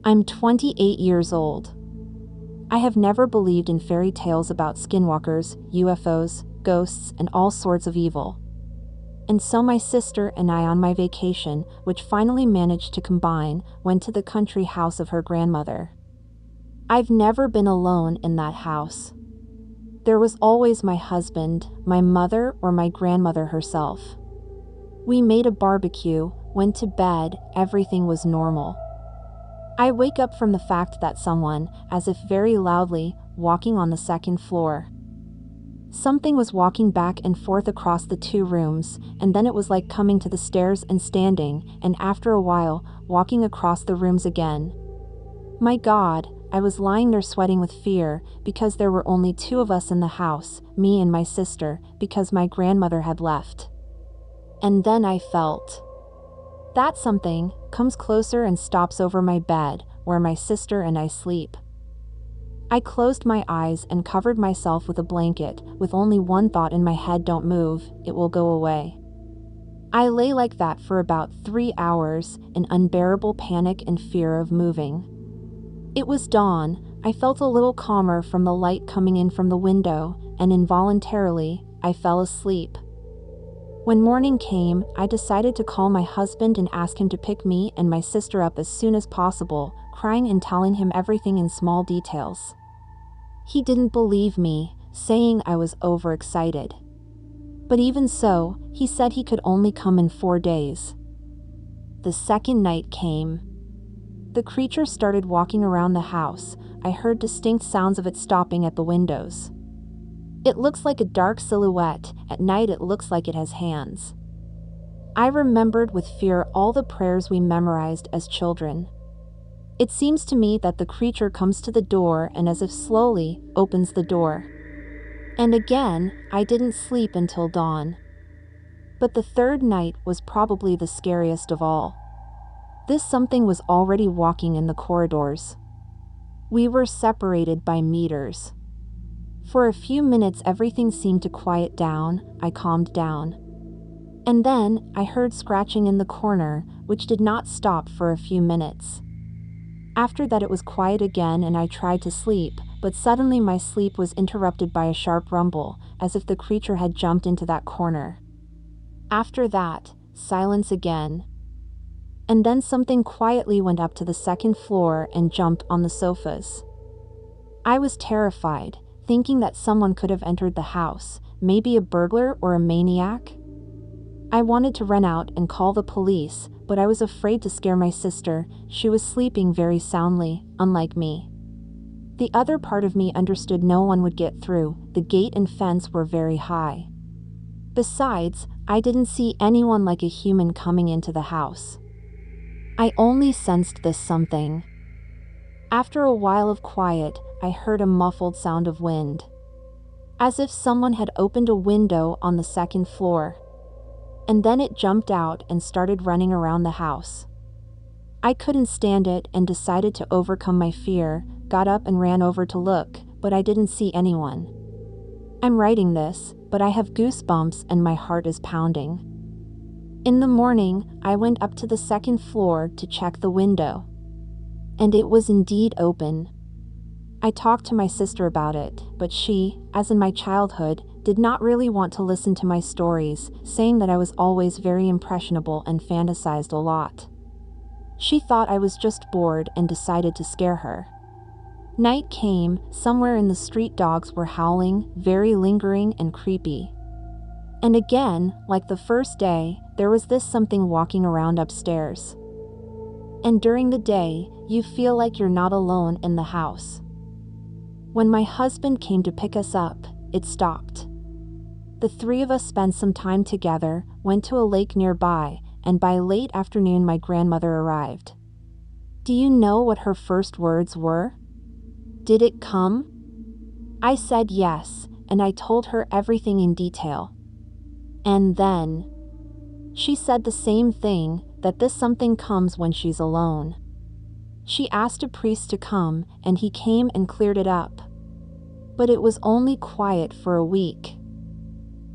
I'm 28 years old. I have never believed in fairy tales about skinwalkers, UFOs, ghosts, and all sorts of evil. And so my sister and I, on my vacation, which finally managed to combine, went to the country house of her grandmother. I've never been alone in that house. There was always my husband, my mother, or my grandmother herself. We made a barbecue, went to bed, everything was normal. I wake up from the fact that someone, as if very loudly, walking on the second floor. Something was walking back and forth across the two rooms, and then it was like coming to the stairs and standing, and after a while, walking across the rooms again. My God, I was lying there sweating with fear, because there were only two of us in the house, me and my sister, because my grandmother had left. And then I felt that something comes closer and stops over my bed, where my sister and I sleep. I closed my eyes and covered myself with a blanket, with only one thought in my head: don't move, it will go away. I lay like that for about 3 hours, in unbearable panic and fear of moving. It was dawn. I felt a little calmer from the light coming in from the window, and involuntarily, I fell asleep. When morning came, I decided to call my husband and ask him to pick me and my sister up as soon as possible, crying and telling him everything in small details. He didn't believe me, saying I was overexcited. But even so, he said he could only come in 4 days. The second night came. The creature started walking around the house. I heard distinct sounds of it stopping at the windows. It looks like a dark silhouette. At night it looks like it has hands. I remembered with fear all the prayers we memorized as children. It seems to me that the creature comes to the door and, as if slowly, opens the door. And again, I didn't sleep until dawn. But the third night was probably the scariest of all. This something was already walking in the corridors. We were separated by meters. For a few minutes everything seemed to quiet down. I calmed down. And then I heard scratching in the corner, which did not stop for a few minutes. After that it was quiet again and I tried to sleep, but suddenly my sleep was interrupted by a sharp rumble, as if the creature had jumped into that corner. After that, silence again. And then something quietly went up to the second floor and jumped on the sofas. I was terrified, thinking that someone could have entered the house, maybe a burglar or a maniac. I wanted to run out and call the police, but I was afraid to scare my sister. She was sleeping very soundly, unlike me. The other part of me understood no one would get through. The gate and fence were very high. Besides, I didn't see anyone like a human coming into the house. I only sensed this something. After a while of quiet, I heard a muffled sound of wind, as if someone had opened a window on the second floor. And then it jumped out and started running around the house. I couldn't stand it and decided to overcome my fear, got up and ran over to look, but I didn't see anyone. I'm writing this, but I have goosebumps and my heart is pounding. In the morning, I went up to the second floor to check the window. And it was indeed open. I talked to my sister about it, but she, as in my childhood, did not really want to listen to my stories, saying that I was always very impressionable and fantasized a lot. She thought I was just bored and decided to scare her. Night came. Somewhere in the street dogs were howling, very lingering and creepy. And again, like the first day, there was this something walking around upstairs. And during the day, you feel like you're not alone in the house. When my husband came to pick us up, it stopped. The three of us spent some time together, went to a lake nearby, and by late afternoon my grandmother arrived. Do you know what her first words were? Did it come? I said yes, and I told her everything in detail. And then she said the same thing, that this something comes when she's alone. She asked a priest to come, and he came and cleared it up. But it was only quiet for a week.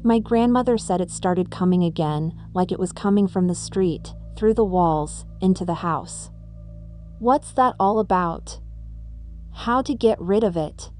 My grandmother said it started coming again, like it was coming from the street, through the walls, into the house. What's that all about? How to get rid of it?